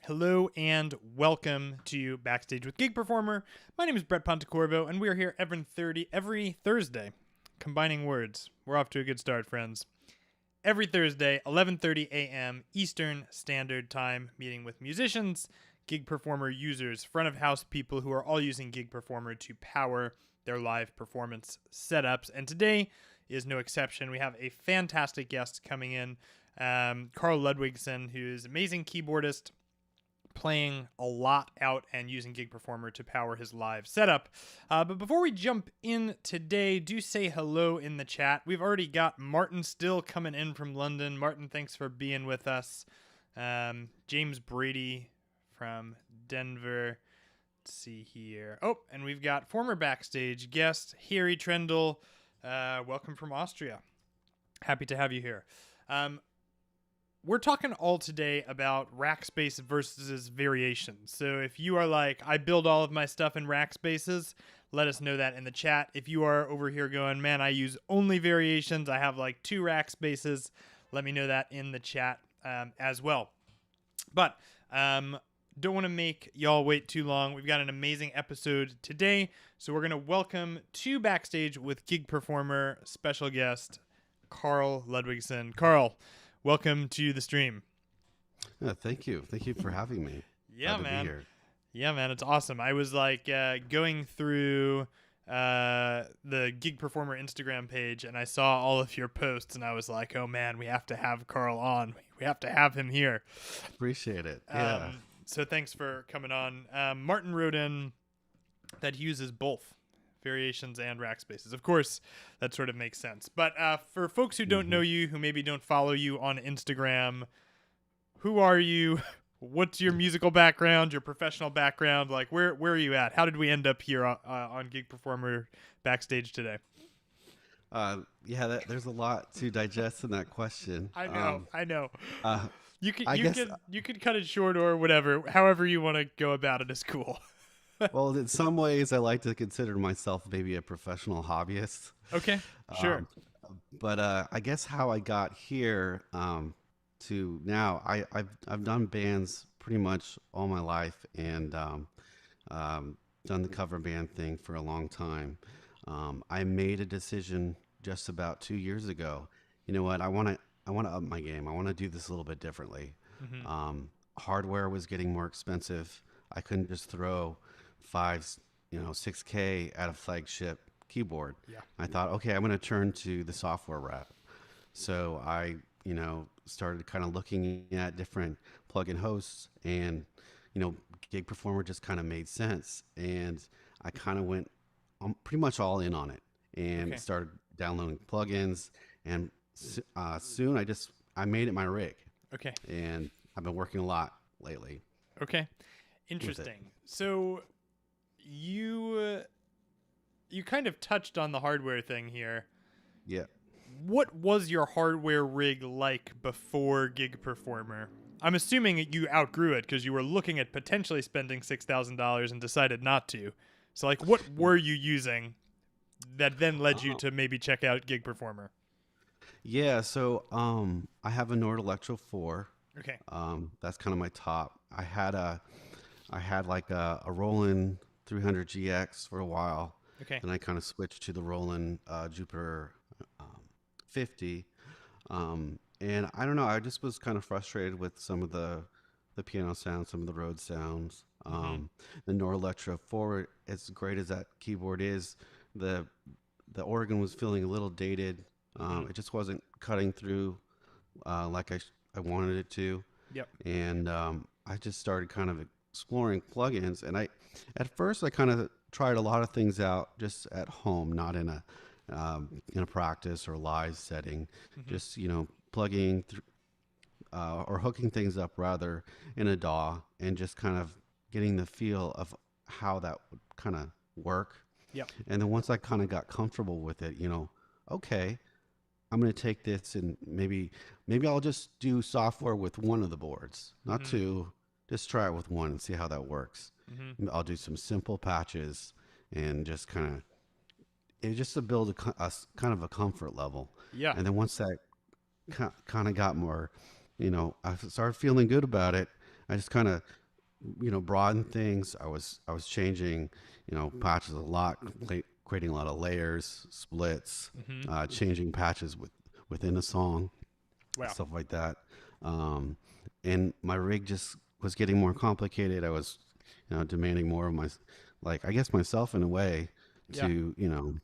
Hello and welcome to Backstage with Gig Performer. My name is Brett Pontecorvo, and we are here every Thursday. Combining words. We're off to a good start, friends. Every Thursday, 11:30 a.m. Eastern Standard Time, meeting with musicians, Gig Performer users, front of house people who are all using Gig Performer to power their live performance setups. And today is no exception. We have a fantastic guest coming in, Karl Ludwigsen, who's an amazing keyboardist, playing a lot out and using Gig Performer to power his live setup. But before we jump in today, do say hello in the chat. We've already got Martin still coming in from London. Martin, thanks for being with us. James Brady from Denver. Let's see here. Oh, and we've got former Backstage guest, Harry Trendle. Welcome from Austria. Happy to have you here. We're talking all today about rack space versus variations. So if you are like, I build all of my stuff in rack spaces, let us know that in the chat. If you are over here going, man, I use only variations, I have like 2 rack spaces, let me know that in the chat as well. But don't want to make y'all wait too long. We've got an amazing episode today. So we're going to welcome to Backstage with Gig Performer special guest, Karl Ludwigsen. Karl, welcome to the stream. Thank you. Thank you for having me. Yeah, Glad man. to be here. Yeah, man. It's awesome. I was like going through the Gig Performer Instagram page, and I saw all of your posts, and I was like, oh, man, we have to have Karl on. We have to have him here. Appreciate it. Yeah. So thanks for coming on. Martin wrote in that he uses both variations and rack spaces. Of course, that sort of makes sense. But for folks who don't know you, who maybe don't follow you on Instagram, who are you? What's your musical background, your professional background? Like, where are you at? How did we end up here on Gig Performer Backstage today? There's a lot to digest in that question. I know. You could cut it short or whatever. However you want to go about it is cool. Well, in some ways, I like to consider myself maybe a professional hobbyist. Okay, sure. But I guess how I got here to now, I've done bands pretty much all my life and done the cover band thing for a long time. I made a decision just about 2 years ago. You know what? I want to up my game. I want to do this a little bit differently. Mm-hmm. Hardware was getting more expensive. I couldn't just throw 6K at a flagship keyboard. Yeah. I thought, okay, I'm going to turn to the software route. So I, started kind of looking at different plugin hosts, and, Gig Performer just kind of made sense. And I kind of went pretty much all in on it and started downloading plugins. And soon I made it my rig. Okay. And I've been working a lot lately. Okay. Interesting. So you kind of touched on the hardware thing here. Yeah. What was your hardware rig like before Gig Performer? I'm assuming you outgrew it because you were looking at potentially spending $6,000 and decided not to. So, like, what were you using that then led you to maybe check out Gig Performer? Yeah, so I have a Nord Electro 4. Okay. That's kind of my top. I had like a Roland 300 GX for a while. Okay. And I kind of switched to the Roland Jupiter 50. And I don't know, I just was kind of frustrated with some of the piano sounds, some of the Rhodes sounds. The Nord Electro 4, as great as that keyboard is, the organ was feeling a little dated. It just wasn't cutting through like I wanted it to. Yep. And I just started kind of exploring plugins. And at first I kind of tried a lot of things out just at home, not in a practice or live setting. Just plugging or hooking things up rather in a DAW and just kind of getting the feel of how that would kind of work. Yep. And then once I kind of got comfortable with it, okay, I'm going to take this and maybe I'll just do software with one of the boards, not two. Just try it with one and see how that works. I'll do some simple patches and just kind of build a kind of a comfort level. Yeah. And then once that kind of got more, I started feeling good about it. I just kind of, broadened things. I was changing, patches a lot, creating a lot of layers, splits, changing patches within a song, Wow. stuff like that. And my rig just was getting more complicated. I was, demanding more of I guess myself in a way Yeah. to,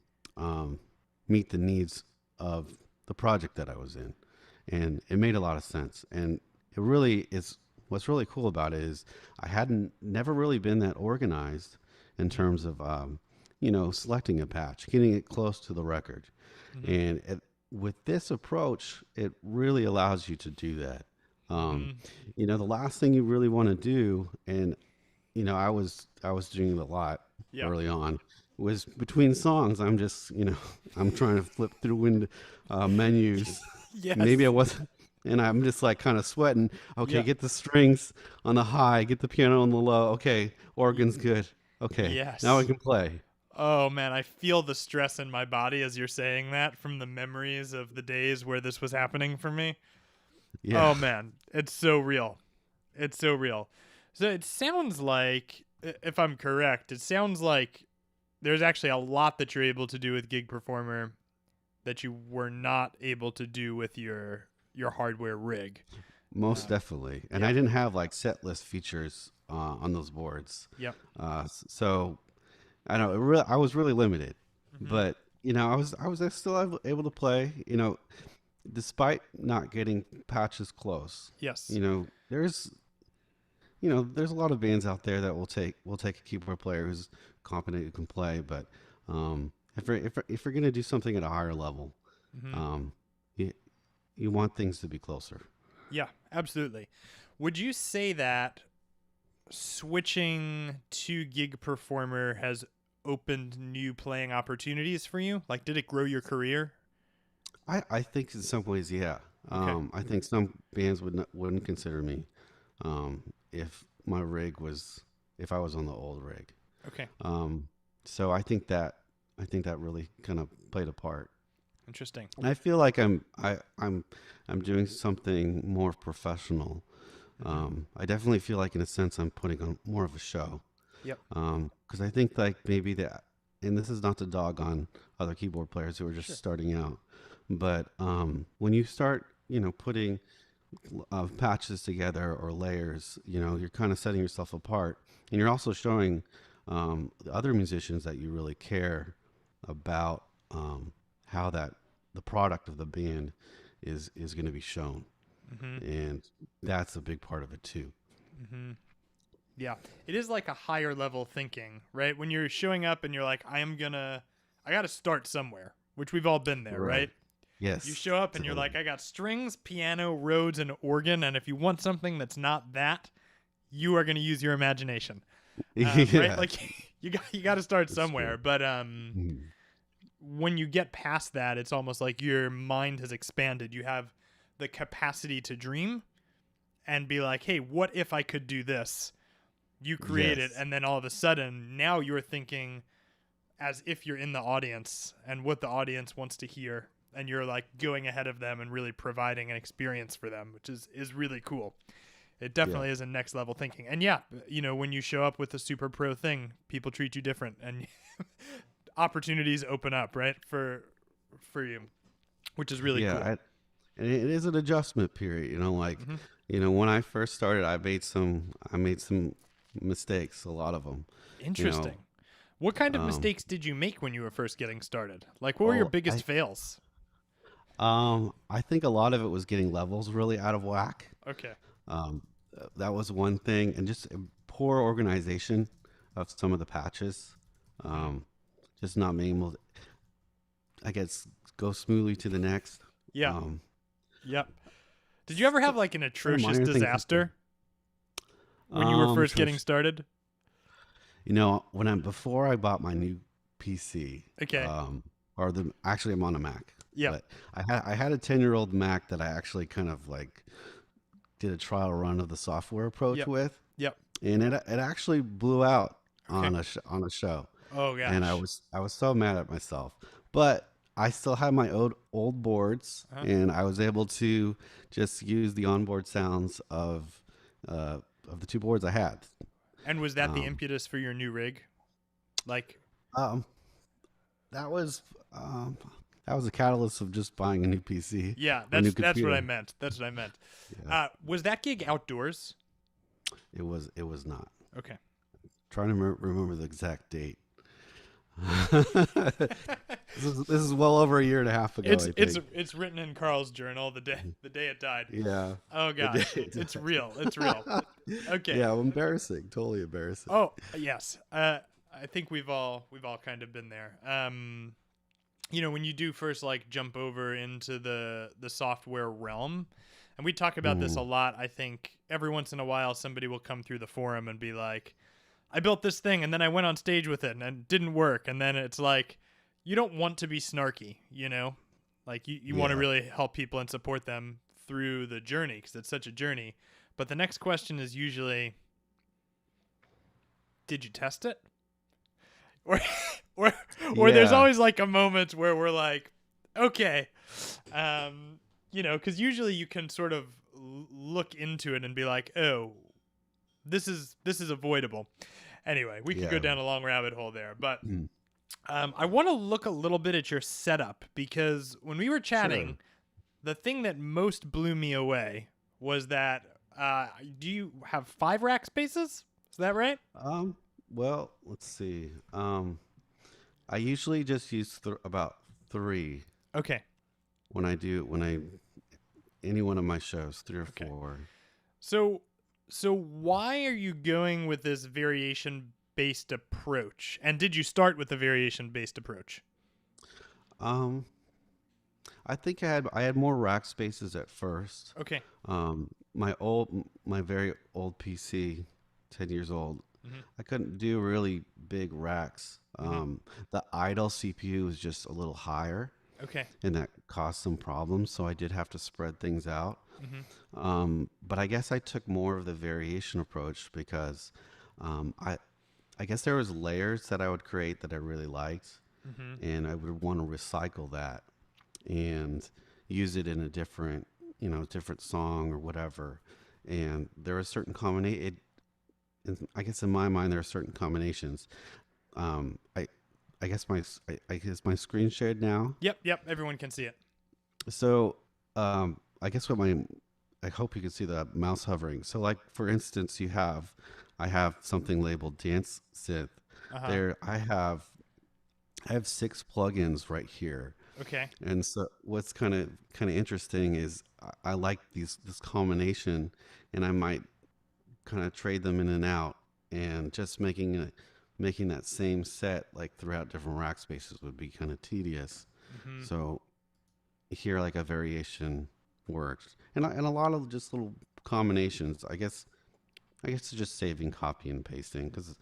meet the needs of the project that I was in. And it made a lot of sense. And it really is, what's really cool about it is I hadn't never really been that organized in terms of, selecting a patch, getting it close to the record. And with this approach, it really allows you to do that. The last thing you really want to do, and I was doing it a lot Yeah. early on, was between songs. I'm just I'm trying to flip through menus. Yes. Maybe I wasn't, and I'm just like kind of sweating. Okay, Yeah. get the strings on the high, get the piano on the low. Okay, organ's good. Okay, Yes. now I can play. Oh man, I feel the stress in my body as you're saying that from the memories of the days where this was happening for me. Yeah. Oh man, it's so real. It's so real. So it sounds like, if I'm correct, it sounds like there's actually a lot that you're able to do with Gig Performer that you were not able to do with your hardware rig. Most definitely. And yeah. I didn't have like set list features on those boards. Yep. So I know I was really limited, but I was still able to play, despite not getting patches close. Yes. There's there's a lot of bands out there that will take a keyboard player who's competent, who can play, but if you're going to do something at a higher level, you want things to be closer. Yeah, absolutely. Would you say that switching to Gig Performer has opened new playing opportunities for you? Like, did it grow your career? I think in some ways, yeah. Okay. I think some bands wouldn't consider me if I was on the old rig. Okay. So I think that really kind of played a part. Interesting. And I feel like I'm doing something more professional. I definitely feel like, in a sense, I'm putting on more of a show. Yep. Because I think like maybe that, and this is not to dog on other keyboard players who are just starting out, but when you start, putting patches together or layers, you're kind of setting yourself apart, and you're also showing the other musicians that you really care about how the product of the band is going to be shown, and that's a big part of it too. Yeah, it is like a higher level thinking, right? When you're showing up and you're like, I got to start somewhere, which we've all been there, right? Yes. You show up and you're like, I got strings, piano, Rhodes, and organ, and if you want something that's not that, you are going to use your imagination, right? Like you got to start somewhere. But when you get past that, it's almost like your mind has expanded. You have the capacity to dream and be like, hey, what if I could do this? You create it, and then all of a sudden, now you're thinking as if you're in the audience and what the audience wants to hear, and you're like going ahead of them and really providing an experience for them, which is really cool. It definitely is a next level thinking. And when you show up with a super pro thing, people treat you different, and opportunities open up, right, for you, which is really cool. And it is an adjustment period, when I first started, I made some mistakes, a lot of them. Interesting. What kind of mistakes did you make when you were first getting started? Like, what were your biggest fails? I think a lot of it was getting levels really out of whack. Okay. That was one thing, and just poor organization of some of the patches. Just not being able to, I guess, go smoothly to the next. Yeah. Yep. Did you ever have like an atrocious disaster when you were first getting started? Before I bought my new PC. Okay. Actually, I'm on a Mac. Yeah. But I had a 10-year-old Mac that I actually kind of like did a trial run of the software approach with. Yep. And it actually blew out on a show. Oh gosh. And I was so mad at myself. But I still had my old boards, and I was able to just use the onboard sounds of of the two boards I had. And was that the impetus for your new rig? Like, that was a catalyst of just buying a new PC. Yeah, new that's what I computer. meant. That's what I meant. Yeah. Was that gig outdoors? It was not. Okay. Trying to remember the exact date. This is well over a year and a half ago. It's written in Karl's journal the day it died. Yeah. Oh god, it's real. It's real. Okay. Yeah, embarrassing. Totally embarrassing. Oh yes. I think we've all kind of been there. When you do first like jump over into the software realm, and we talk about this a lot. I think every once in a while somebody will come through the forum and be like, I built this thing and then I went on stage with it and it didn't work. And then it's like, you don't want to be snarky, like you want to really help people and support them through the journey because it's such a journey. But the next question is usually, did you test it? Or there's always like a moment where we're like, okay, because usually you can sort of look into it and be like, oh, this is avoidable. Anyway, we could go down a long rabbit hole there, but I want to look a little bit at your setup because when we were chatting, the thing that most blew me away was that do you have 5 rack spaces? Is that right? Well, let's see. I usually just use about 3. Okay. When I any one of my shows, 3 or 4. So why are you going with this variation-based approach? And did you start with the variation-based approach? I think I had more rack spaces at first. Okay. My very old PC, 10 years old, I couldn't do really big racks. The idle CPU was just a little higher. Okay. And that caused some problems, so I did have to spread things out. But I guess I took more of the variation approach because I guess there was layers that I would create that I really liked, and I would want to recycle that and use it in a different song or whatever. And there are certain I guess in my mind there are certain combinations. I guess my screen shared now. Yep. Everyone can see it. So I guess I hope you can see the mouse hovering. So like for instance, I have something labeled dance synth. There I have 6 plugins right here. Okay. And so what's kind of interesting is I like this combination, and I might kind of trade them in and out, and just making that same set like throughout different rack spaces would be kind of tedious. So here, like a variation works, and a lot of just little combinations. I guess it's just saving copy and pasting because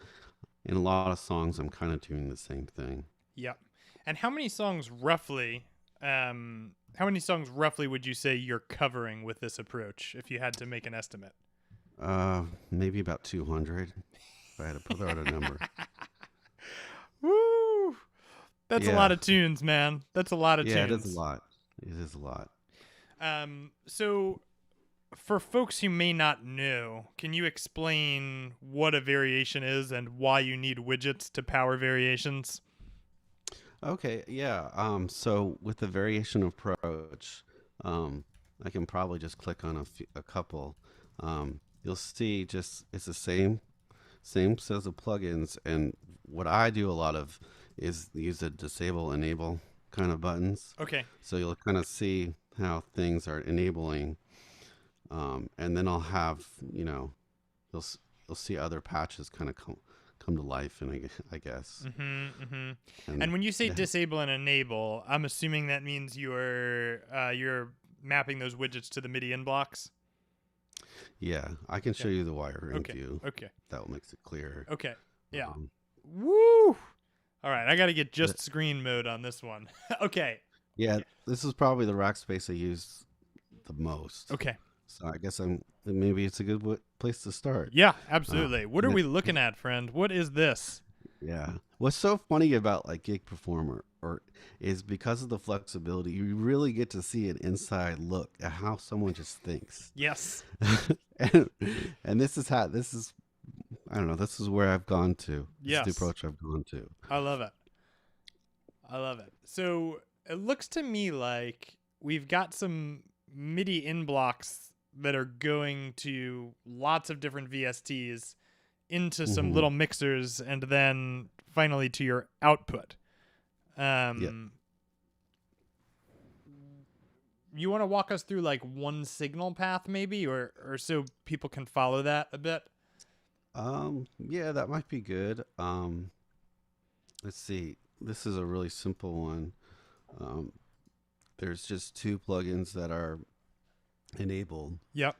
in a lot of songs I'm kind of doing the same thing. Yep. And how many songs roughly would you say you're covering with this approach if you had to make an estimate? Maybe about 200 if I had to put out a number. Woo! That's a lot of tunes, man. That's a lot of tunes. Yeah, it is a lot. It is a lot. So for folks who may not know, can you explain what a variation is and why you need widgets to power variations? Okay, yeah. So with the variation approach, I can probably just click on a couple. You'll see it's the same set of plugins, and what I do a lot of is use the disable enable kind of buttons. Okay. So you'll kind of see how things are enabling, and then I'll have you'll see other patches kind of come to life, and I guess. And when you say disable and enable, I'm assuming that means you're mapping those widgets to the MIDI in blocks. Yeah, I can show you the wiring view. Okay. That makes it clear. Okay. Yeah. Woo! All right, I got to get just screen mode on this one. Okay. Yeah, this is probably the rack space I use the most. Okay. So I guess maybe it's a good place to start. Yeah, absolutely. What are we looking at, friend? What is this? Yeah. What's so funny about like Gig Performer is because of the flexibility, you really get to see an inside look at how someone just thinks. Yes. and this is I don't know. This is where I've gone to. This is the Yes. approach I've gone to. I love it. I love it. So it looks to me like we've got some MIDI in blocks that are going to lots of different VSTs into some little mixers and then finally to your output. You want to walk us through like one signal path maybe or so people can follow that a bit? Yeah, that might be good. Let's see. This is a really simple one. There's just two plugins that are enabled. Yep.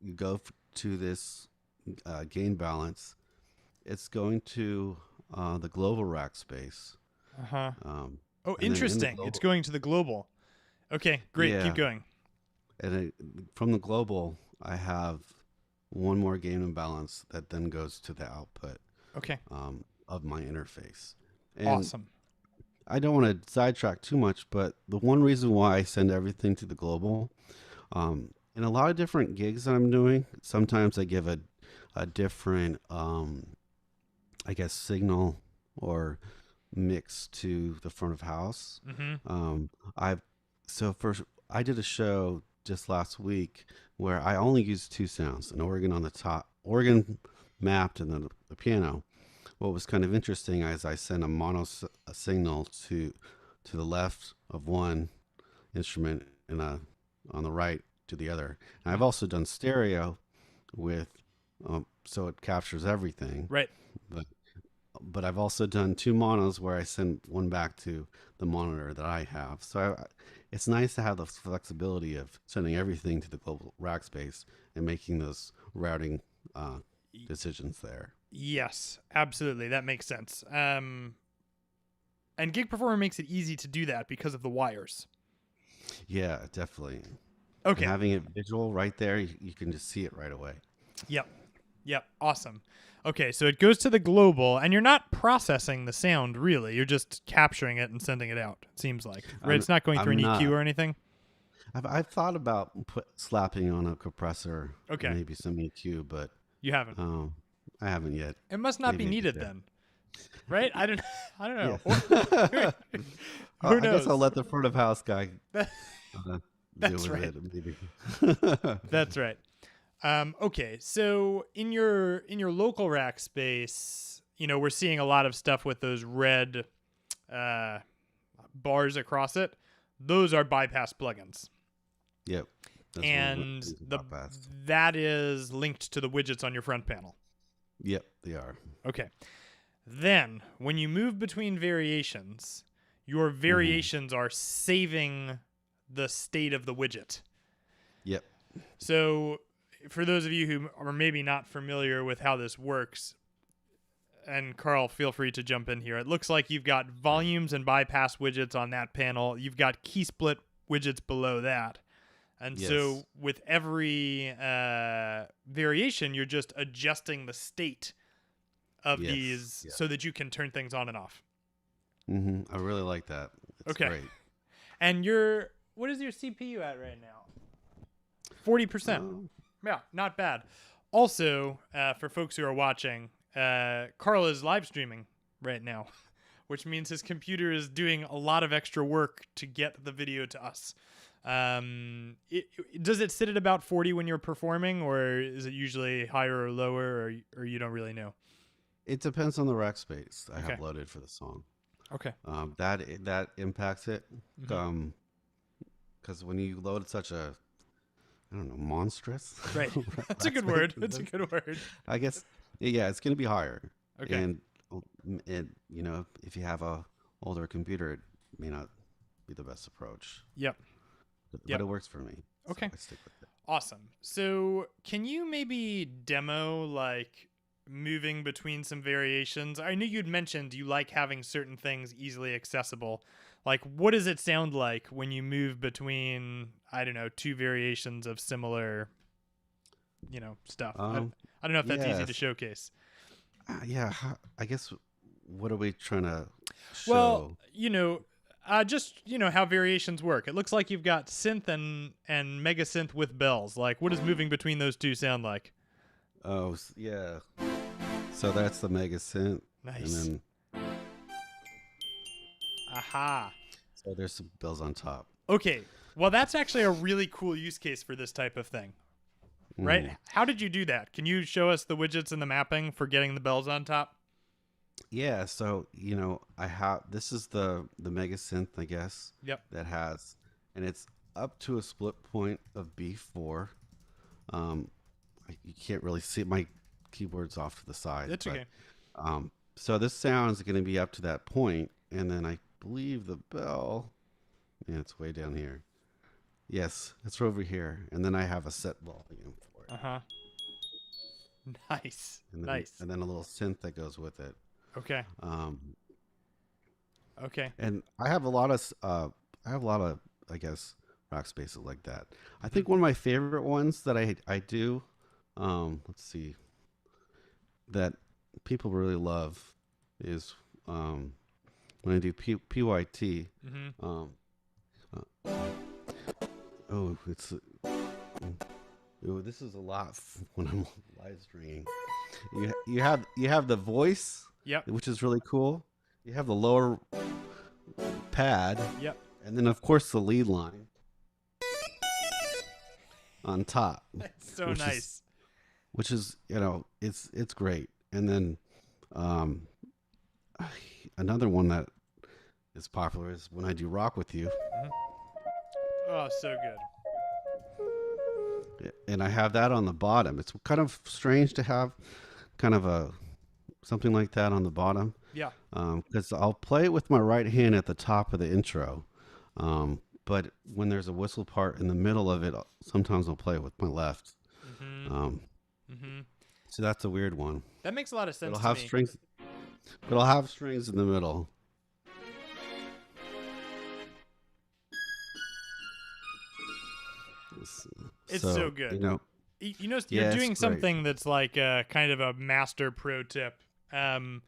You go to this gain balance. It's going to the global rack space. Uh-huh. Oh, and interesting. It's going to the global. Okay, great. Yeah. Keep going. And from the global, I have one more gain imbalance that then goes to the output. Okay. Of my interface. And Awesome. I don't want to sidetrack too much, but the one reason why I send everything to the global, in a lot of different gigs that I'm doing, sometimes I give a different, I guess, signal or mix to the front of house. I did a show just last week where I only used two sounds, an organ on the top, organ mapped, and then the piano. What was kind of interesting is I sent a signal to the left of one instrument and on the right to the other. And I've also done stereo with, so it captures everything. Right. But I've also done two monos where I send one back to the monitor that I have. So it's nice to have the flexibility of sending everything to the global rack space and making those routing decisions there. Yes, absolutely. That makes sense. And Gig Performer makes it easy to do that because of the wires. Yeah, definitely. Okay. And having it visual right there, you can just see it right away. Yep. Awesome. Okay, so it goes to the global, and you're not processing the sound, really. You're just capturing it and sending it out, it seems like. Right? It's not going through an EQ or anything? I've thought about slapping on a compressor, okay, maybe some EQ, but... You haven't? I haven't yet. It must not be needed then. Right? I don't know. Yeah. Who knows? I guess I'll let the front of house guy That's deal with right. it. Maybe. That's right. Okay, so in your local rack space, we're seeing a lot of stuff with those red bars across it. Those are bypass plugins. Yep. And that is linked to the widgets on your front panel. Yep, they are. Okay. Then, when you move between variations, your variations are saving the state of the widget. Yep. So, for those of you who are maybe not familiar with how this works, and Karl, feel free to jump in here. It looks like you've got volumes and bypass widgets on that panel. You've got key split widgets below that. And so with every variation, you're just adjusting the state of these so that you can turn things on and off. I really like that. It's great. And what is your CPU at right now? 40%. Yeah, not bad. Also, for folks who are watching, Karl is live streaming right now, which means his computer is doing a lot of extra work to get the video to us. Does it sit at about 40 when you're performing, or is it usually higher or lower, or you don't really know? It depends on the rack space I have loaded for the song. Okay. That impacts it. Because when you load such a, I don't know, monstrous. Right. That's a good word. That's a good word. I guess, yeah, it's going to be higher. Okay. And if you have a older computer, it may not be the best approach. Yep. But it works for me. Okay. So I stick with it. Awesome. So can you maybe demo like moving between some variations? I know you'd mentioned you like having certain things easily accessible. Like, what does it sound like when you move between, I don't know, two variations of similar, stuff? I don't know if that's easy to showcase. Yeah, I guess, what are we trying to show? Well, Just how variations work. It looks like you've got synth and mega synth with bells. Like, what does moving between those two sound like? Oh, yeah. So that's the mega synth. Nice. And then, aha. so there's some bells on top. Okay. Well, that's actually a really cool use case for this type of thing, right? How did you do that? Can you show us the widgets and the mapping for getting the bells on top? Yeah, so this is the mega synth, I guess. Yep. That has, and it's up to a split point of B4. You can't really see it. My keyboard's off to the side. It's okay. So this sound is going to be up to that point, and then I believe the bell, yeah, it's way down here. Yes, it's over here, and then I have a set volume for it. Nice. And then, Nice. And then a little synth that goes with it. Okay. Okay. And I have a lot of I guess rock spaces like that. I think one of my favorite ones that I do, let's see, that people really love is when I do PYT. This is a lot when I'm live streaming. You have the voice. Yep. Which is really cool. You have the lower pad. Yep. And then, of course, the lead line on top. That's so nice. Which is it's great. And then another one that is popular is when I do Rock With You. Oh, so good. And I have that on the bottom. It's kind of strange to have kind of something like that on the bottom. Yeah. Because I'll play it with my right hand at the top of the intro. But when there's a whistle part in the middle of it, sometimes I'll play it with my left. So that's a weird one. That makes a lot of sense. It'll have strings, but I'll have strings in the middle. It's so good. You're doing something that's like kind of a master pro tip. Can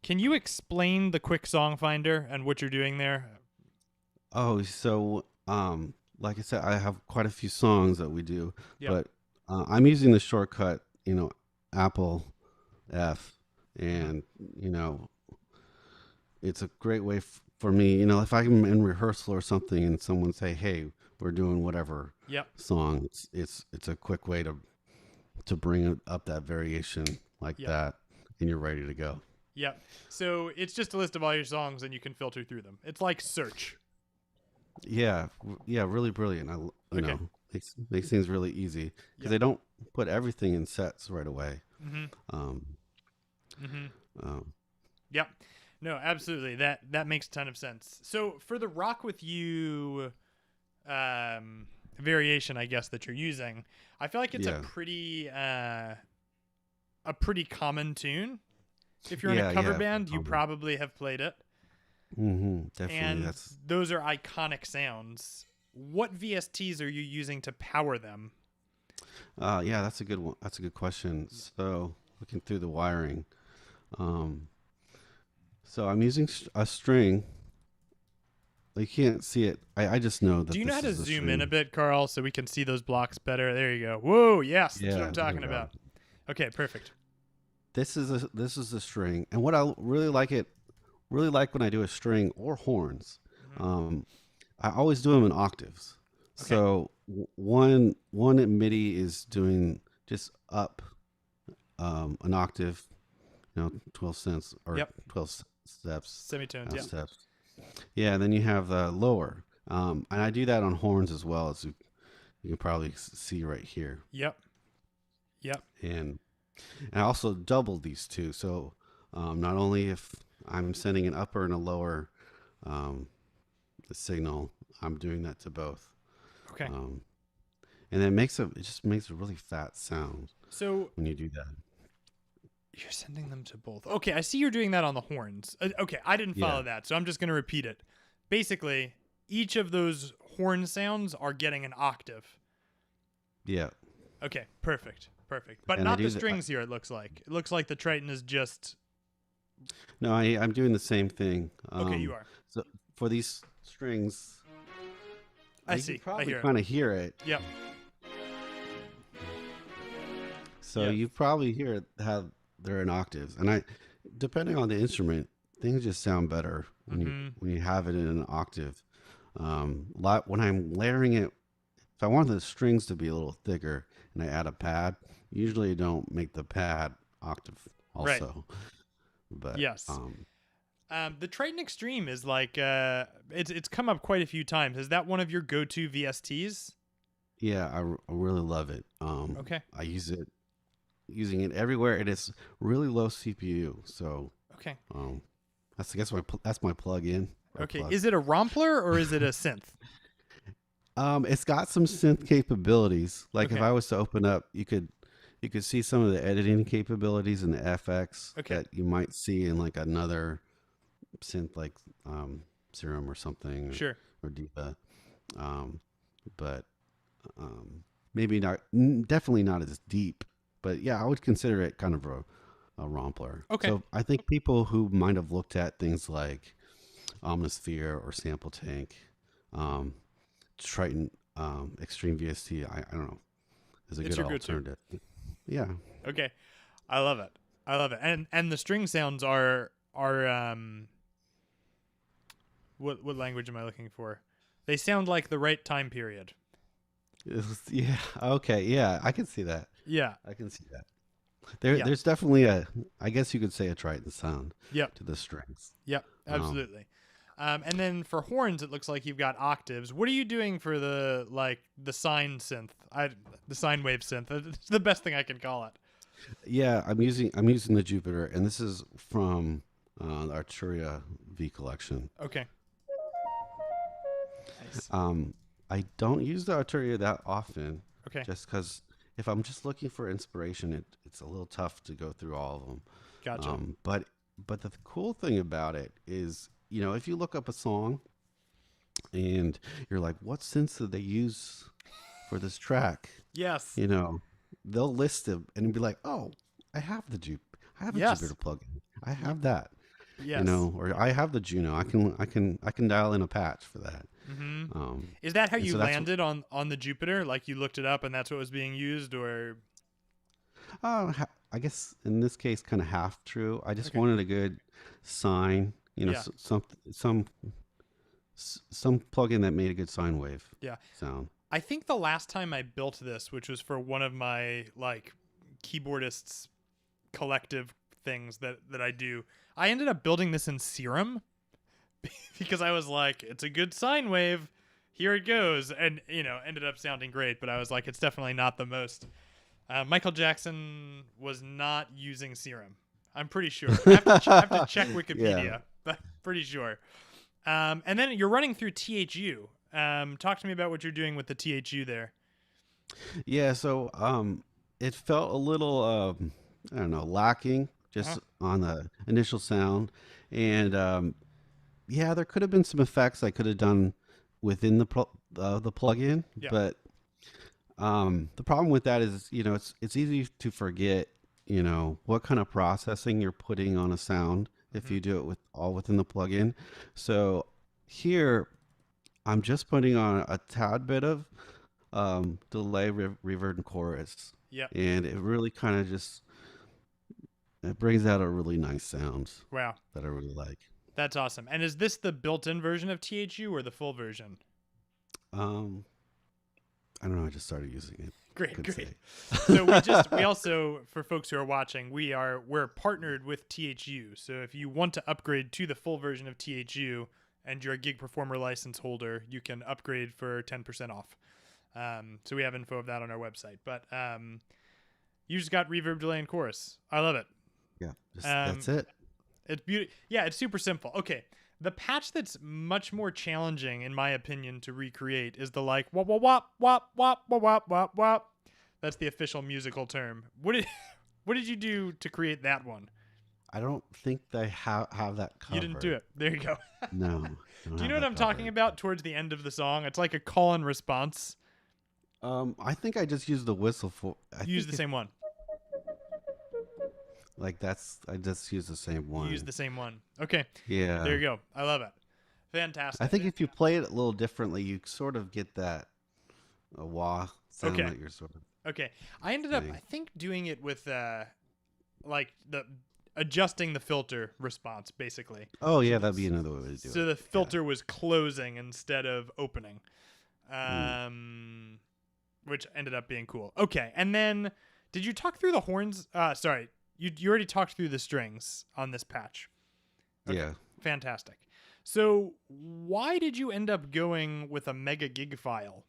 you explain the quick song finder and what you're doing there? Oh, so like I said, I have quite a few songs that we do, but I'm using the shortcut, Apple F, and it's a great way for me. If I'm in rehearsal or something, and someone say, "Hey, we're doing whatever song," it's a quick way to bring up that variation like that, and you're ready to go. Yep. So it's just a list of all your songs, and you can filter through them. It's like search. Yeah, really brilliant. Makes things really easy because they don't put everything in sets right away. Yep. No, absolutely. That makes a ton of sense. So for the Rock With You variation, I guess, that you're using, I feel like it's a pretty common tune. If you're in a cover band, you probably have played it. Definitely. And those are iconic sounds. What VSTs are you using to power them? That's a good one. That's a good question. So looking through the wiring, so I'm using a string. You can't see it. I just know that. Do you know how to zoom in a bit, Karl, so we can see those blocks better? There you go. Whoa, yes, that's what I'm talking about. Okay, perfect. This is a string, and what I really like when I do a string or horns, I always do them in octaves. Okay. So one at MIDI is doing just up an octave, 12 cents or 12 steps, semitones, steps. Yeah, and then you have the lower, and I do that on horns as well, as you can probably see right here. Yep. And I also doubled these two, so not only if I'm sending an upper and a lower the signal, I'm doing that to both. Okay. And it just makes a really fat sound. So when you do that, you're sending them to both. Okay, I see you're doing that on the horns. Okay, I didn't follow that, so I'm just going to repeat it. Basically, each of those horn sounds are getting an octave. Yeah. Okay, perfect. But not the strings here, it looks like. It looks like the Triton is just... No, I'm doing the same thing. Okay, you are. So for these strings. I You see. can probably I kind of hear it. Yep. So you probably hear how they're in octaves, and depending on the instrument, things just sound better when you have it in an octave. When I'm layering it, if I want the strings to be a little thicker and I add a pad, usually I don't make the pad octave also. Right. But yes. The Triton Extreme is like it's come up quite a few times. Is that one of your go-to VSTs? Yeah, I really love it. Okay. I using it everywhere. It is really low CPU, so okay. That's my plug-in. Okay, is it a Rompler or is it a synth? It's got some synth capabilities. Like if I was to open up, you could see some of the editing capabilities in the FX that you might see in like another synth, like Serum or something, or Diva. But maybe not. Definitely not as deep. But yeah, I would consider it kind of a Rompler. Okay. So I think people who might have looked at things like Omnisphere or Sample Tank, Triton Extreme VST, I don't know, is a good alternative. Yeah. Okay, I love it. And the string sounds are what language am I looking for? They sound like the right time period. Yeah. Okay. Yeah, I can see that. Yeah, I can see that. There's definitely I guess you could say a Triton sound. To the strings. Yep. Absolutely. And then for horns, it looks like you've got octaves. What are you doing for the sine synth? The sine wave synth. It's the best thing I can call it. Yeah, I'm using the Jupiter, and this is from the Arturia V collection. Okay. Nice. I don't use the Arturia that often. Okay. Just because if I'm just looking for inspiration, it's a little tough to go through all of them. Gotcha. But the cool thing about it is, if you look up a song and you're like, what synths did they use for this track? Yes. They'll list them and be like, oh, I have a Jupiter plugin. I have that. Yes. Or I have the Juno. I can dial in a patch for that. Mm-hmm. Is that how you landed on the Jupiter? Like you looked it up and that's what was being used, or? I guess in this case, kind of half true. I just wanted a good sine. Some plugin that made a good sine wave. Sound. I think the last time I built this, which was for one of my keyboardists collective things that I do, I ended up building this in Serum because I was like, it's a good sine wave. Here it goes. And, ended up sounding great. But I was like, it's definitely not the most. Michael Jackson was not using Serum. I'm pretty sure. I have to check Wikipedia, but pretty sure. And then you're running through THU. Talk to me about what you're doing with the THU there. Yeah, so it felt a little, lacking just on the initial sound. And there could have been some effects I could have done within the plugin. Yeah. But the problem with that is, it's easy to forget, what kind of processing you're putting on a sound if you do it within the plugin. So here, I'm just putting on a tad bit of delay, reverb, and chorus. Yeah. And it really kind of it brings out a really nice sound. Wow. That I really like. That's awesome. And is this the built-in version of THU or the full version? I don't know. I just started using it. Great. So we also, for folks who are watching, we're partnered with THU. So if you want to upgrade to the full version of THU and you're a gigperformer license holder, you can upgrade for 10% off. So we have info of that on our website. But you just got reverb, delay, and chorus. I love it. Yeah, that's it. It's beautiful. Yeah, it's super simple. Okay. The patch that's much more challenging, in my opinion, to recreate is the wop wop wop wop wop wop wop wop. That's the official musical term. What did you do to create that one? I don't think they have that covered. You didn't do it. There you go. No. Do you know what I'm talking about towards the end of the song? It's like a call and response. I think I just used the whistle for. You used the same one. I just used the same one. You used the same one. Okay. Yeah. There you go. I love it. I Fantastic. think if you play it a little differently, you sort of get that wah sound Okay. that you're sort of Okay. I ended up, saying. I think, doing it with like the adjusting the filter response, basically. Oh yeah, that'd be another way to do So it. the Yeah. filter was closing instead of opening, Mm. which ended up being cool. Okay. And then did you talk through the horns? Sorry. You already talked through the strings on this patch. Okay. Yeah. Fantastic. So why did you end up going with a mega gig file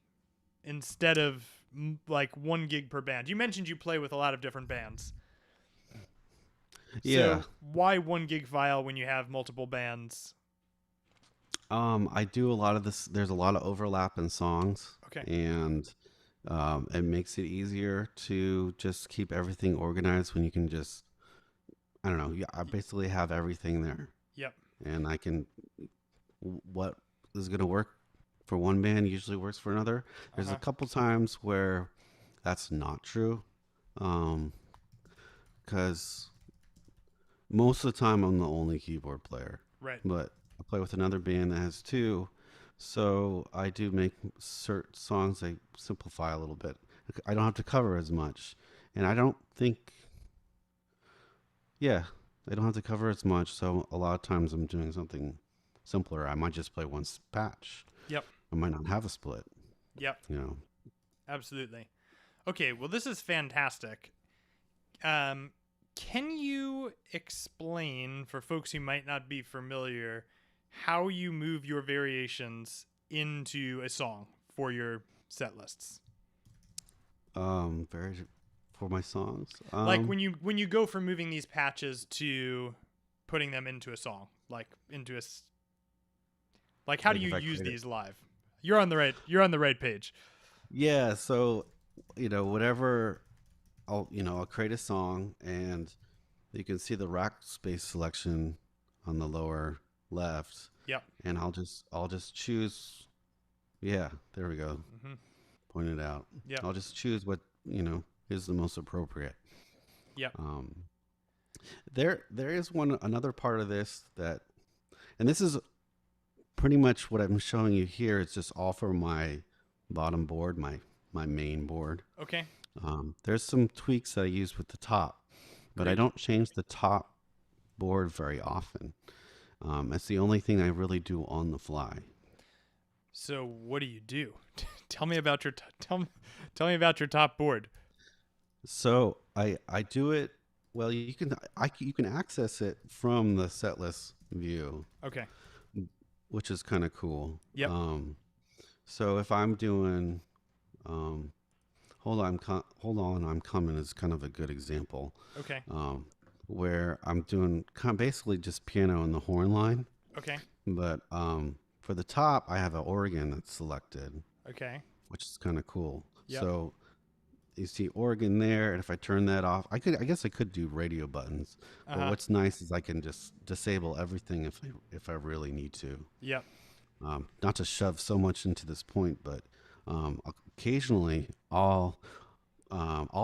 instead of like 1 gig per band? You mentioned you play with a lot of different bands. Yeah. So why 1 gig file when you have multiple bands? I do a lot of this. There's a lot of overlap in songs, Okay. and it makes it easier to just keep everything organized when you can just, I don't know. I basically have everything there. Yep. And I can, what is going to work for one band usually works for another. There's a couple times where that's not true, because most of the time I'm the only keyboard player. Right. But I play with another band that has two, so I do make certain songs I simplify a little bit. I don't have to cover as much, and I don't think, yeah, I don't have to cover as much. So a lot of times I'm doing something simpler. I might just play one patch. Yep. I might not have a split. Yep. You know. Absolutely. Okay, well this is fantastic. Can you explain for folks who might not be familiar how you move your variations into a song for your set lists? Very for my songs. Like when you go from moving these patches to putting them into a song, like into a like how Like do if you I use create it. these live? You're on the right page. Yeah, so whatever I'll create a song, and you can see the rack space selection on the lower left. Yep. And I'll just choose. Yeah, there we go. Mm-hmm. Point it out. Yep. I'll just choose what is the most appropriate. Yep. There is another part of this and this is pretty much what I'm showing you here. It's just all for my bottom board, my main board. Okay. There's some tweaks that I use with the top, but I don't change the top board very often. It's the only thing I really do on the fly. So what do you do? Tell me about your tell me about your top board. So I do it. Well, you can access it from the setlist view. Okay. Which is kind of cool. Yep. So if I'm doing, hold on, I'm coming is kind of a good example. Okay. Where I'm doing basically just piano and the horn line. Okay. But for the top, I have an organ that's selected. Okay. Which is kind of cool. Yep. So you see organ there, and if I turn that off, I guess I could do radio buttons. But what's nice is I can just disable everything if I really need to. Yep. Not to shove so much into this point, but occasionally I'll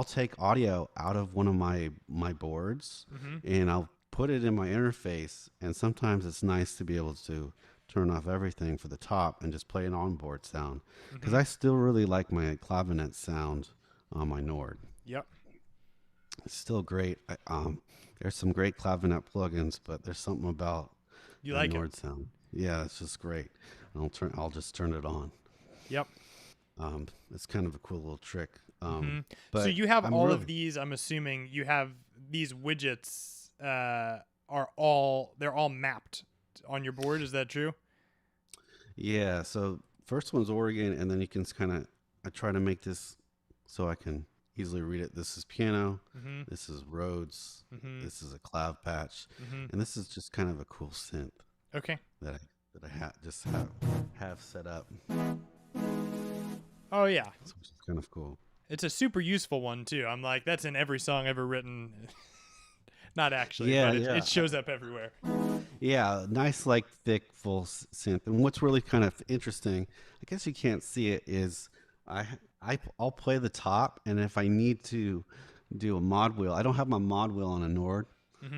take audio out of one of my boards, and I'll put it in my interface. And sometimes it's nice to be able to turn off everything for the top and just play an onboard sound, because I still really like my clavinet sound on my Nord. Yep. It's still great. There's some great clavinet plugins, but there's something about the Nord sound. Yeah, it's just great. I'll just turn it on. Yep. It's kind of a cool little trick. But so you have all of these. I'm assuming you have these widgets. They're all mapped on your board. Is that true? Yeah. So first one's organ, and then you can I try to make this so I can easily read it. This is piano. This is Rhodes. This is a clav patch, and this is just kind of a cool synth. Okay. That I have set up. Oh yeah. Which is kind of cool. It's a super useful one too. I'm like, that's in every song ever written. Not actually, yeah, but yeah. It shows up everywhere. Yeah, nice, like thick, full synth. And what's really kind of interesting, I guess you can't see it, is I'll play the top, and if I need to do a mod wheel, I don't have my mod wheel on a Nord,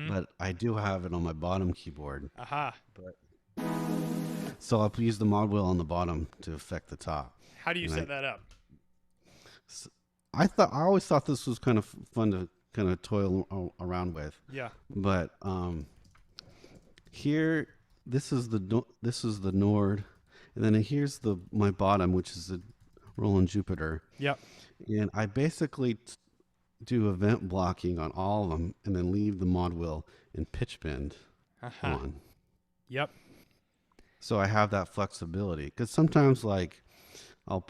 but I do have it on my bottom keyboard. Aha. So I'll use the mod wheel on the bottom to affect the top. How do you And set that up? I always thought this was kind of fun to kind of toil around with. Yeah. But here, this is the Nord, and then here's my bottom, which is the Roland Jupiter. Yep. And I basically do event blocking on all of them, and then leave the mod wheel and pitch bend on. Yep. So I have that flexibility, because sometimes like I'll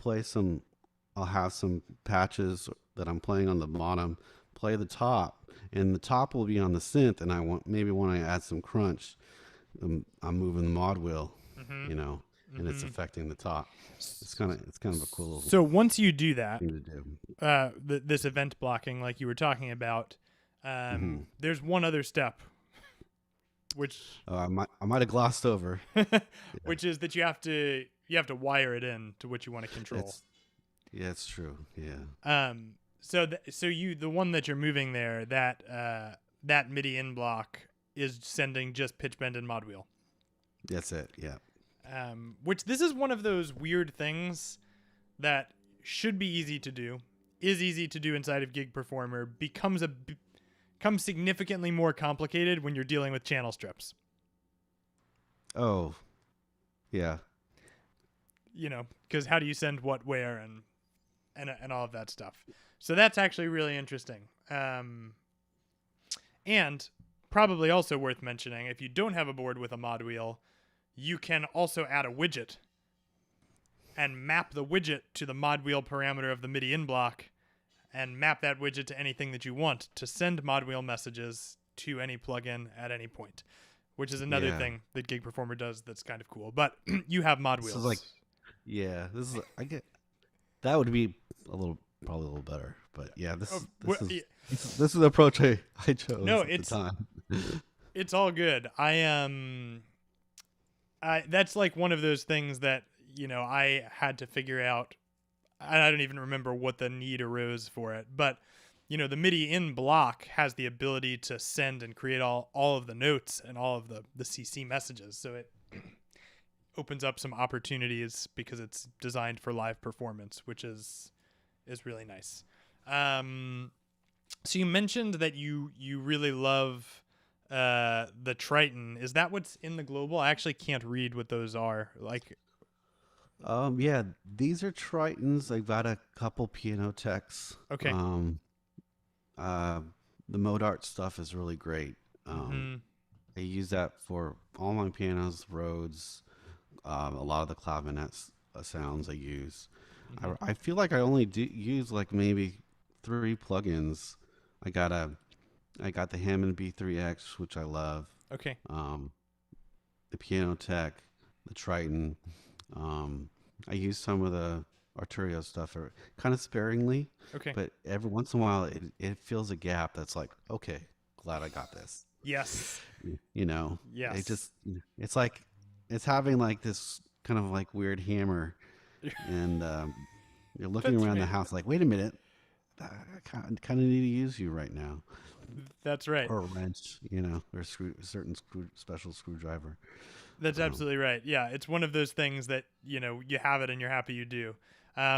have some patches that I'm playing on the bottom, play the top, and the top will be on the synth, and maybe when I add some crunch, I'm moving the mod wheel, and it's affecting the top. It's kind of a cool. So once you do that, thing to do. This event blocking, like you were talking about, there's one other step, which I might have glossed over, which is that you have to wire it in to what you want to control. Yeah, it's true. Yeah. So the one that you're moving there, that MIDI in block is sending just pitch bend and mod wheel. That's it. Yeah. Which this is one of those weird things that should be easy to do, is easy to do inside of gigperformer, becomes significantly more complicated when you're dealing with channel strips. Oh, yeah. Because how do you send what where and all of that stuff. So that's actually really interesting. And probably also worth mentioning, if you don't have a board with a mod wheel, you can also add a widget and map the widget to the mod wheel parameter of the MIDI in block and map that widget to anything that you want to send mod wheel messages to any plugin at any point, which is another thing that gigperformer does that's kind of cool. But you have mod wheels. That would be probably a little better, but yeah, this is the approach I chose at the time. It's all good. That's like one of those things that, I had to figure out. I don't even remember what the need arose for it, but the MIDI in block has the ability to send and create all of the notes and all of the CC messages. So it opens up some opportunities because it's designed for live performance, which is really nice. So you mentioned that you really love the Triton. Is that what's in the global? I actually can't read what those are. Yeah, these are Tritons. I've got a couple piano techs. Okay. The Modart stuff is really great. I use that for all my pianos, Rhodes, a lot of the clavinet sounds I use. I feel like I only use like maybe 3 plugins. I got the Hammond B3X, which I love. Okay. The Piano Tech, the Triton. I use some of the Arturio stuff kind of sparingly. Okay. But every once in a while, it fills a gap that's like, okay, glad I got this. Yes. Yes. It's like, it's having like this kind of like weird hammer, and you're looking around the house like, wait a minute, I kind of need to use you right now. That's right. Or a wrench, or certain special screwdriver. That's absolutely right. Yeah, it's one of those things that, you have it and you're happy you do.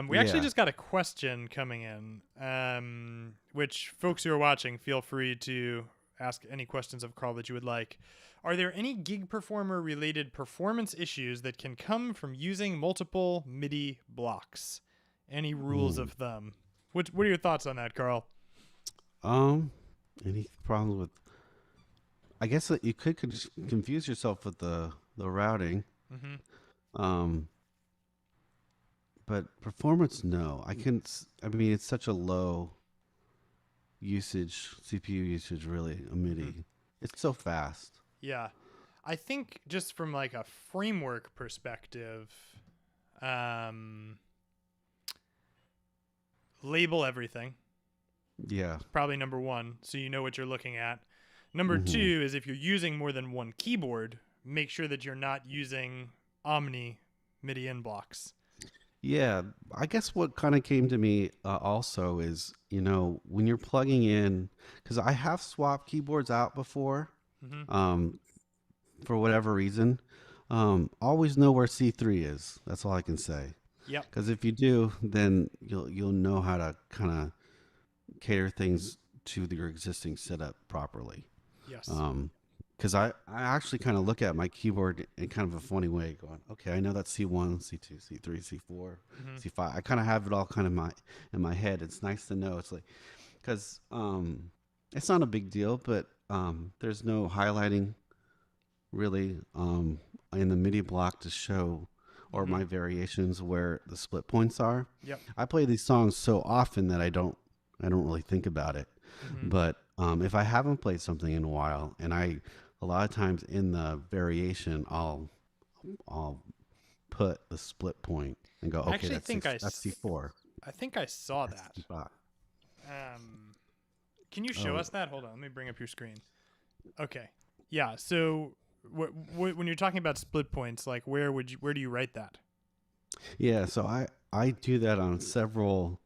We actually just got a question coming in, which folks who are watching, feel free to ask any questions of Karl that you would like. Are there any gigperformer related performance issues that can come from using multiple MIDI blocks? Any rules of thumb? What are your thoughts on that, Karl? Any problems with? I guess that you could confuse yourself with the routing. But performance, no. I mean, it's such a low usage, CPU usage, really, a MIDI. It's so fast. Yeah. I think just from like a framework perspective, label everything. Yeah. Probably number one, so you know what you're looking at. Number two is if you're using more than one keyboard, make sure that you're not using Omni MIDI in blocks. Yeah, I guess what kind of came to me also is, when you're plugging in, because I have swapped keyboards out before, for whatever reason, Always know where C3 is. That's all I can say. Yep. Because if you do, then you'll know how to kind of cater things to your existing setup properly. Yes. Because I actually kind of look at my keyboard in kind of a funny way, going, okay, I know that's C1, C2, C3, C4, C5. I kind of have it all kind of in my head. It's nice to know. It's like, because it's not a big deal, but there's no highlighting really in the MIDI block to show or my variations where the split points are. Yep. I play these songs so often that I don't really think about it. But if I haven't played something in a while, and a lot of times in the variation, I'll put the split point and go, okay, that's C4. I think I saw that. Can you show us that? Hold on, let me bring up your screen. Okay, yeah. So when you're talking about split points, like where do you write that? Yeah, so I do that on several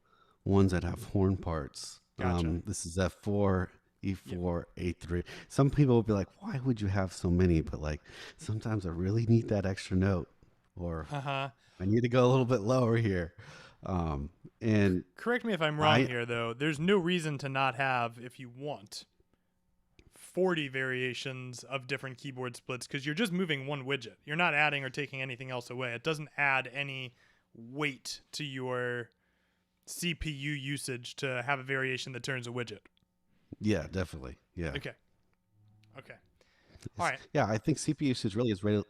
ones that have horn parts. Gotcha. This is F4, E4, A3. Some people will be like, why would you have so many? But like sometimes I really need that extra note, or I need to go a little bit lower here. And correct me if I'm wrong here, though. There's no reason to not have, if you want, 40 variations of different keyboard splits, because you're just moving one widget. You're not adding or taking anything else away. It doesn't add any weight to your CPU usage to have a variation that turns a widget. Yeah, definitely. Yeah. Okay. All right. Yeah, I think CPU usage really is I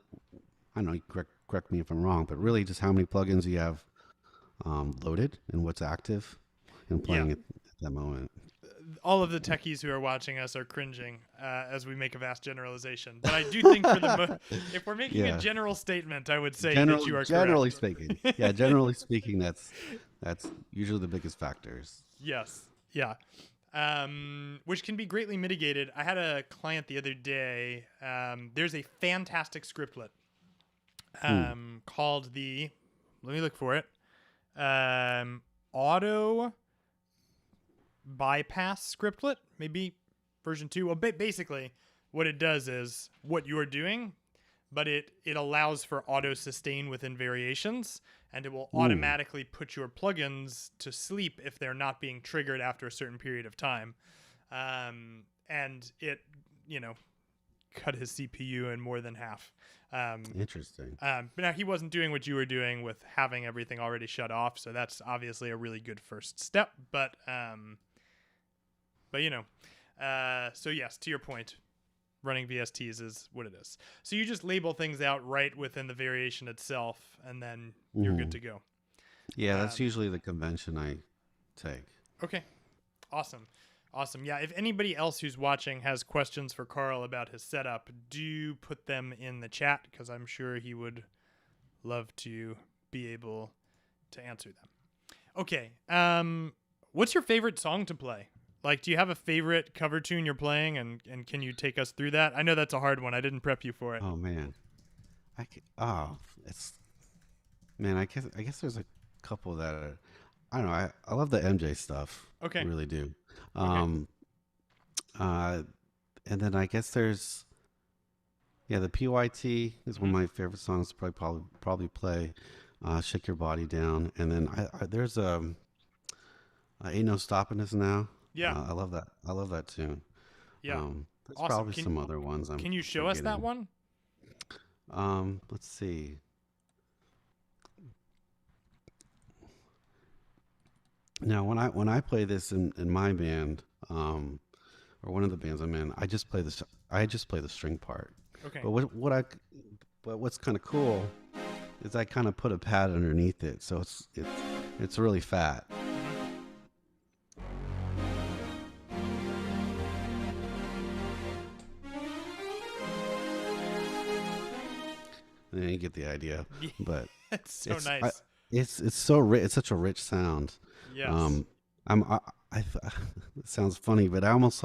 don't know, correct me if I'm wrong, but really just how many plugins you have loaded and what's active and playing at that moment. All of the techies who are watching us are cringing as we make a vast generalization. But I do think if we're making a general statement, I would say that you are generally correct. Speaking. Yeah, generally speaking, that's usually the biggest factors. Yes. Yeah. Which can be greatly mitigated. I had a client the other day. There's a fantastic scriptlet called let me look for it. Auto bypass scriptlet, maybe version 2. Well, basically what it does is what you're doing, but it allows for auto sustain within variations, and it will automatically put your plugins to sleep if they're not being triggered after a certain period of time. And it, cut his CPU in more than half. Interesting. But now he wasn't doing what you were doing with having everything already shut off, so that's obviously a really good first step. But so yes, to your point, running VSTs is what it is. So you just label things out right within the variation itself, and then you're good to go. Yeah, that's usually the convention I take. Okay, awesome. Yeah, if anybody else who's watching has questions for Karl about his setup, do put them in the chat, because I'm sure he would love to be able to answer them. Okay, what's your favorite song to play? Like, do you have a favorite cover tune you're playing, and can you take us through that? I know that's a hard one. I didn't prep you for it. Oh man, I guess there's a couple that are, I don't know. I love the MJ stuff. Okay, I really do. Okay. And then I guess there's, the PYT is one of my favorite songs to probably play. Shake Your Body Down, and then there's Ain't No Stopping Us Now. Yeah, I love that. I love that tune. Yeah, there's awesome. probably some other ones. Can you show us that one? Let's see. Now, when I play this in my band, or one of the bands I'm in, I just play the string part. Okay. But what's kind of cool is I kind of put a pad underneath it, so it's really fat. You get the idea, but it's so nice. It's so rich. It's such a rich sound. Yes. It sounds funny, but I almost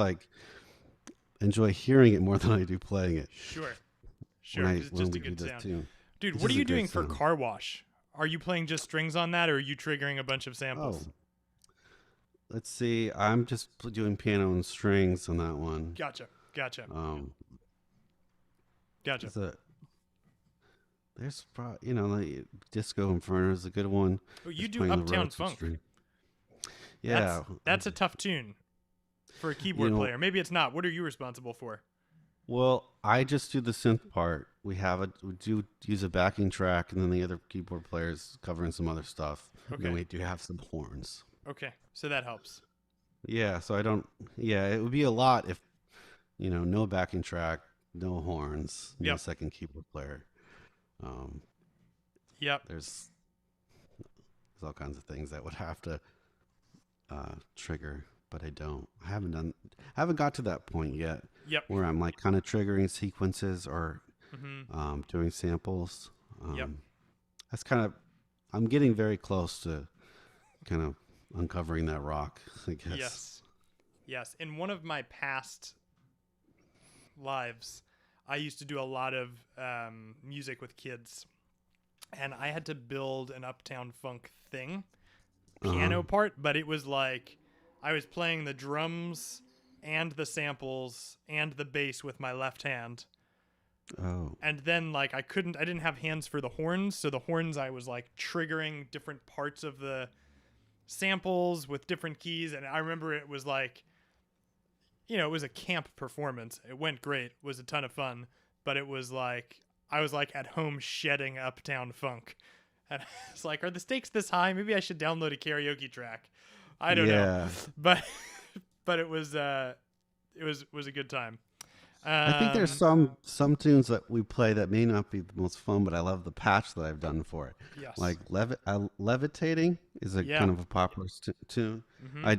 enjoy hearing it more than I do playing it. Sure. It's just a good sound. Dude, what are you doing for Car Wash? Are you playing just strings on that, or are you triggering a bunch of samples? Oh. Let's see. I'm just doing piano and strings on that one. Gotcha. there's probably, like Disco Inferno is a good one. Oh, you Just do playing the Uptown Road to Funk. Extreme. That's Yeah, that's a tough tune for a you keyboard know, player. Maybe it's not. What are you responsible for? well, I just do the synth part. We do use a backing track, and then the other keyboard players covering some other stuff. And then Okay. we do have some horns. Okay. So that helps. Yeah, so I don't. Yeah, it would be a lot if no backing track, no horns, no Yep. second keyboard player. Um, Yep. there's all kinds of things that would have to trigger, but I don't. I haven't got to that point yet Yep. where I'm like kind of triggering sequences or Mm-hmm. doing samples. Yep. That's kind of. I'm getting very close to kind of uncovering that rock, I guess. Yes. Yes. In one of my past lives, I used to do a lot of music with kids, and I had to build an Uptown Funk thing, piano part, but it was like I was playing the drums and the samples and the bass with my left hand. Oh. And then like I didn't have hands for the horns, so the horns I was like triggering different parts of the samples with different keys, and I remember it was like, it was a camp performance. It went great. It was a ton of fun, but it was like I was like at home shedding Uptown Funk. And it's like, are the stakes this high? Maybe I should download a karaoke track. I don't know. But it was a good time. I think there's some tunes that we play that may not be the most fun, but I love the patch that I've done for it. Yes. Like Levitating is a kind of a popular tune. I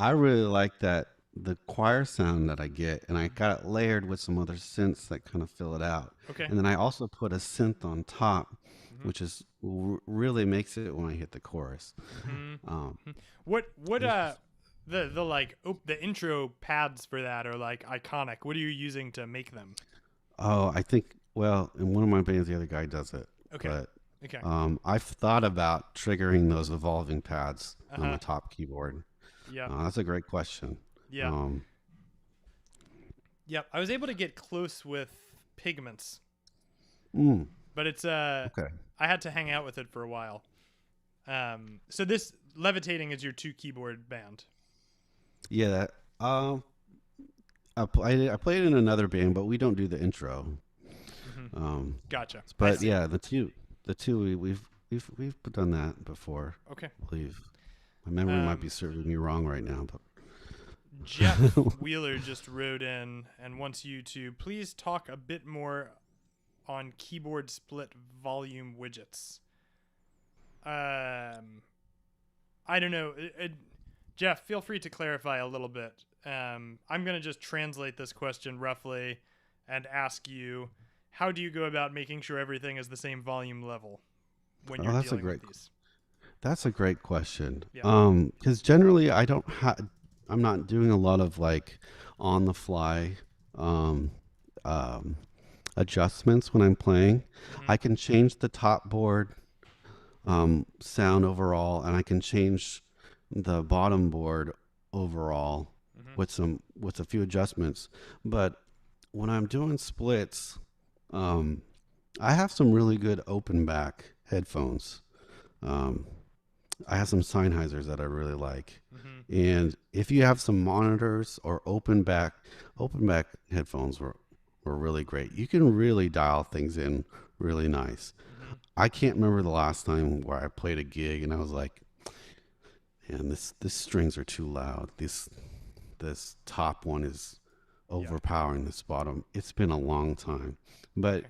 really like that the choir sound that I get, and I got it layered with some other synths that kind of fill it out. Okay. And then I also put a synth on top, which is really makes it when I hit the chorus. What the like the intro pads for that are like iconic. What are you using to make them? Oh, I think in one of my bands the other guy does it. Okay. But, okay. I've thought about triggering those evolving pads on the top keyboard. Yeah. That's a great question. Yeah. Yep. I was able to get close with Pigments. But it's okay. I had to hang out with it for a while. So this Levitating is your 2 keyboard band. Yeah, I played in another band, but we don't do the intro. Gotcha. But yeah, the two we've done that before. Okay. I believe my memory might be serving me wrong right now, but Jeff Wheeler just wrote in and wants you to please talk a bit more on keyboard split volume widgets. I don't know. Jeff, feel free to clarify a little bit. I'm going to just translate this question roughly and ask you, how do you go about making sure everything is the same volume level when you're dealing with these? That's a great question. Yeah. Because generally I'm not doing a lot of like on the fly adjustments when I'm playing. I can change the top board sound overall, and I can change the bottom board overall with a few adjustments. But when I'm doing splits, I have some really good open back headphones. I have some Sennheisers that I really like. And if you have some monitors or open back headphones were really great. You can really dial things in really nice. I can't remember the last time where I played a gig and I was like, man, this strings are too loud. This top one is overpowering this bottom. It's been a long time. But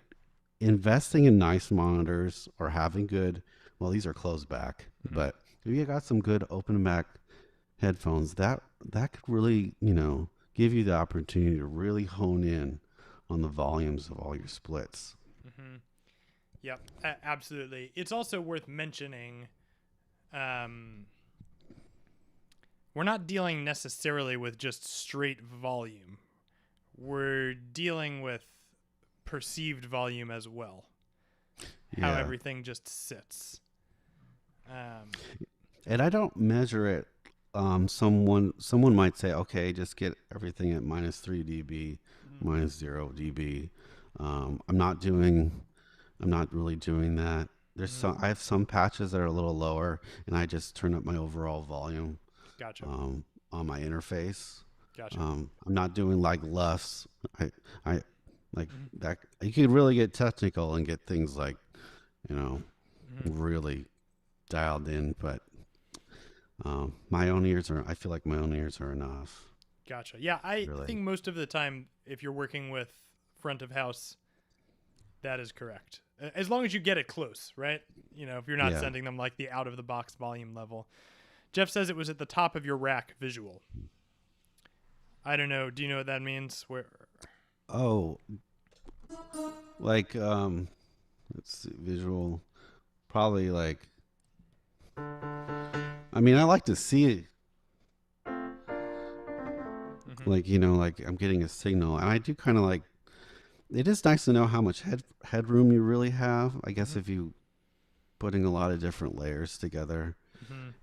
investing in nice monitors or having good, well, these are closed back, but if you got some good open back headphones, that could really, give you the opportunity to really hone in on the volumes of all your splits. Yep, absolutely. It's also worth mentioning, we're not dealing necessarily with just straight volume. We're dealing with perceived volume as well. How everything just sits. And I don't measure it. Someone might say, okay, just get everything at -3 dB, -0 dB. I'm not really doing that. I have some patches that are a little lower, and I just turn up my overall volume. Gotcha. On my interface. Gotcha. I'm not doing like LUFs. I like that. You can really get technical and get things like, really dialed in. But I feel like my own ears are enough. Gotcha. Yeah, I Really. think most of the time, if you're working with front of house, that is correct. As long as you get it close, right? If you're not sending them like the out of the box volume level. Jeff says it was at the top of your rack visual. I don't know. Do you know what that means? Where? Oh, like let's see, visual. Probably like. I mean, I like to see it. Like like I'm getting a signal, and I do kind of like. It is nice to know how much headroom you really have. I guess if you putting a lot of different layers together,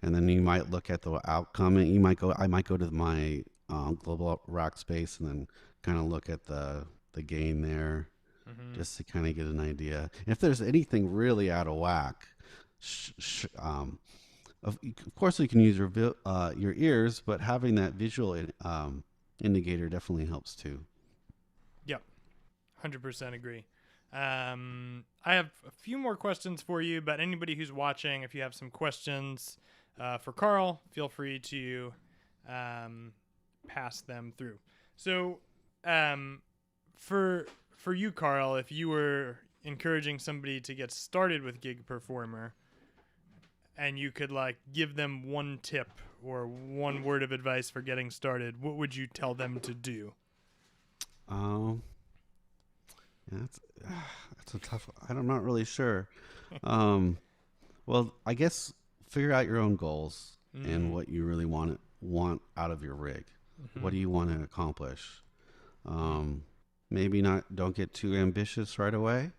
and then you might look at the outcome, and I might go to my global rack space and then kind of look at the gain there, just to kind of get an idea. If there's anything really out of whack, of course you can use your ears, but having that visual indicator definitely helps too. Yep, 100% agree. I have a few more questions for you, but anybody who's watching, if you have some questions for Karl, feel free to pass them through. So, for you, Karl, if you were encouraging somebody to get started with gigperformer, and you could like give them one tip or one word of advice for getting started, what would you tell them to do? That's a tough. I'm not really sure. Well, I guess figure out your own goals and what you really want out of your rig. What do you want to accomplish? Maybe don't get too ambitious right away,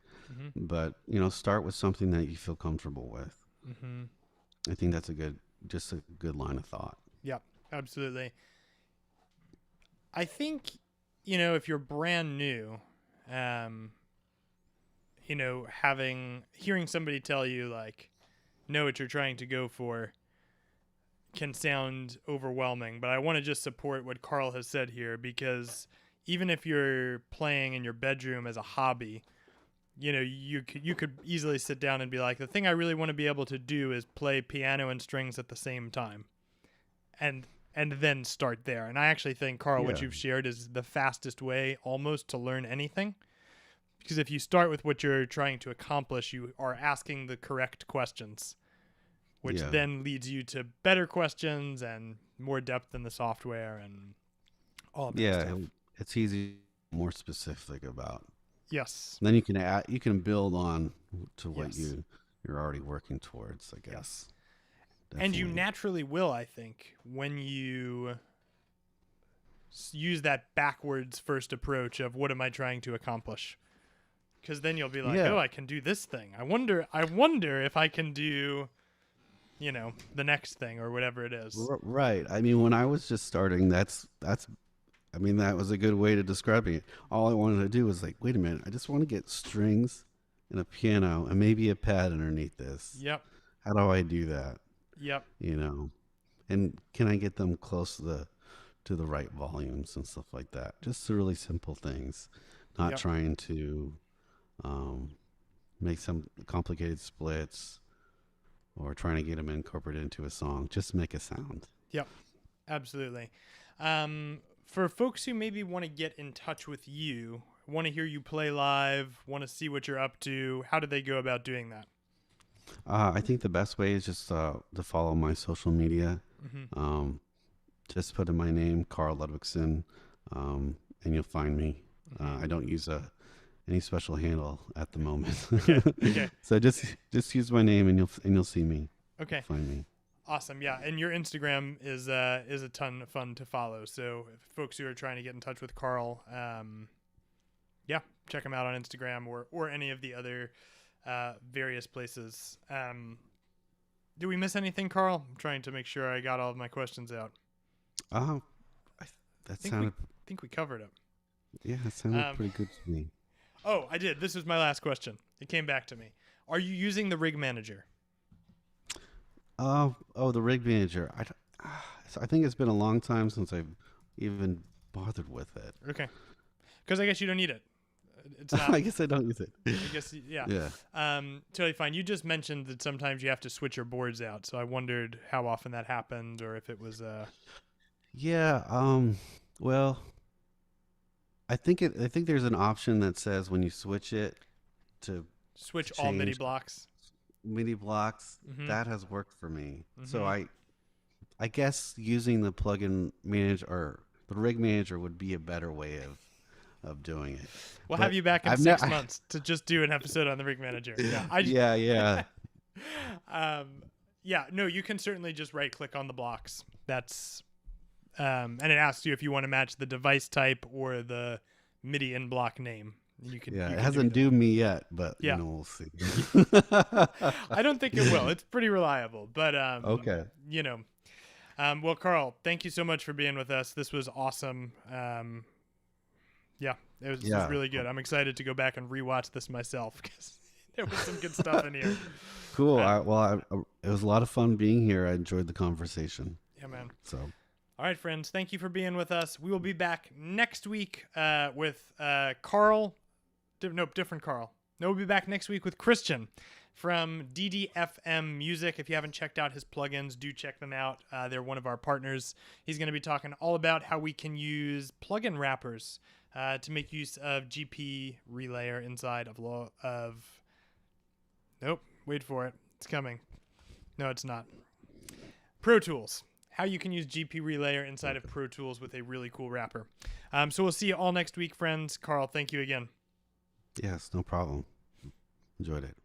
but start with something that you feel comfortable with. I think that's a good line of thought. Yep, absolutely. I think if you're brand new, hearing somebody tell you like know what you're trying to go for can sound overwhelming, but I want to just support what Karl has said here, because even if you're playing in your bedroom as a hobby, you could easily sit down and be like, the thing I really want to be able to do is play piano and strings at the same time, and then start there. And I actually think, Karl, what you've shared is the fastest way almost to learn anything. Because if you start with what you're trying to accomplish, you are asking the correct questions, which then leads you to better questions and more depth in the software and all of that stuff. It's easy, more specific about. Yes. And then you can build on to what you're already working towards, I guess. Yes. And you naturally will, I think, when you use that backwards first approach of what am I trying to accomplish? Because then you'll be like, oh, I can do this thing. I wonder if I can do, the next thing or whatever it is. Right. I mean, when I was just starting, that was a good way to describe it. All I wanted to do was like, wait a minute, I just want to get strings and a piano and maybe a pad underneath this. Yep. How do I do that? Yep. And can I get them close to the right volumes and stuff like that? Just the really simple things, not trying to make some complicated splits or trying to get them incorporated into a song. Just make a sound. Yep, absolutely. For folks who maybe want to get in touch with you, want to hear you play live, want to see what you're up to, how do they go about doing that? I think the best way is just to follow my social media. Just put in my name, Karl Ludwigsen, and you'll find me. I don't use any special handle at the moment. Okay. So just use my name and you'll see me. Okay. Find me. Awesome. Yeah, and your Instagram is a ton of fun to follow. So if folks who are trying to get in touch with Karl, check him out on Instagram or any of the other various places. Did we miss anything, Karl? I'm trying to make sure I got all of my questions out. I think we covered it. Yeah, that sounded pretty good to me. Oh, I did. This was my last question. It came back to me. Are you using the rig manager? The rig manager. I think it's been a long time since I've even bothered with it. Okay. Because I guess you don't need it. It's not. I guess I don't use it. I guess, yeah. Yeah. Totally fine. You just mentioned that sometimes you have to switch your boards out, so I wondered how often that happened, or if it was. Yeah. Well, I think there's an option that says when you switch it to switch all MIDI blocks. MIDI blocks, Mm-hmm. that has worked for me. Mm-hmm. So I guess using the plugin manager or the rig manager would be a better way of doing it. We'll have you back in 6 months to just do an episode on the rig manager. Yeah. Yeah. Yeah. No, you can certainly just right click on the blocks. That's and it asks you if you want to match the device type or the MIDI in block name. You can. Yeah, it hasn't doomed me yet, but we'll see. I don't think it will. It's pretty reliable, but okay. Well, Karl, thank you so much for being with us. This was awesome. It was really good. I'm excited to go back and rewatch this myself because there was some good stuff in here. Cool. It was a lot of fun being here. I enjoyed the conversation. Yeah, man. So. All right, friends. Thank you for being with us. We will be back next week with Karl. Different Karl. No, we'll be back next week with Christian from DDFM Music. If you haven't checked out his plugins, do check them out. They're one of our partners. He's going to be talking all about how we can use plugin wrappers to make use of GP relayer inside of. Nope. Wait for it. It's coming. No, it's not. Pro Tools. How you can use GP relayer inside of Pro Tools with a really cool wrapper. So we'll see you all next week, friends. Karl, thank you again. Yes, no problem. Enjoyed it.